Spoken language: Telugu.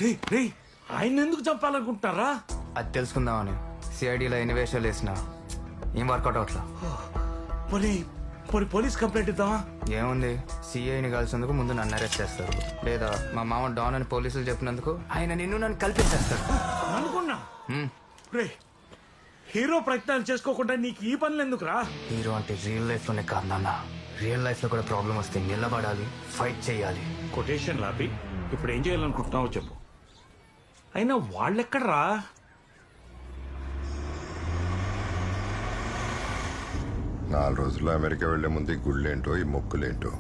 రే రే ఆయన ఎందుకు చంపాలనుకుంటున్నారా? అది తెలుసుకుందామని సిఐడిలో ఎన్ని వేషాలు వేసినా ఏం వర్కౌట్ అవట్లా. పోనీ పోనీ పోలీస్ కంప్లైంట్ ఇద్దామా? ఏముంది, సిఐని కలిసినందుకు ముందు నన్ను అరెస్ట్ చేస్తారు, లేదా మా మామ డాన్ అని పోలీసులు చెప్పినందుకు ఆయన నన్ను కలిపేసేస్తారు. అనుకున్నా. హ్మ్. రే హీరో ప్రయత్నాలు చేసుకోకుండా నీకు ఈ పనులు ఎందుకురా? హీరో అంటే రియల్ లైఫ్ లోనే కాదు నాన్న, రియల్ లైఫ్ లో కూడా ప్రాబ్లం వస్తే నిలబడాలి, ఫైట్ చేయాలి. కొటేషన్ లాపి ఇప్పుడు ఏం చేయాలనుకుంటున్నావో చెప్పు. అయినా వాళ్ళెక్కడరా? 4 రోజుల్లో అమెరికా వెళ్లే ముందు ఈ గుళ్ళేంటో ఈ మొక్కులేంటో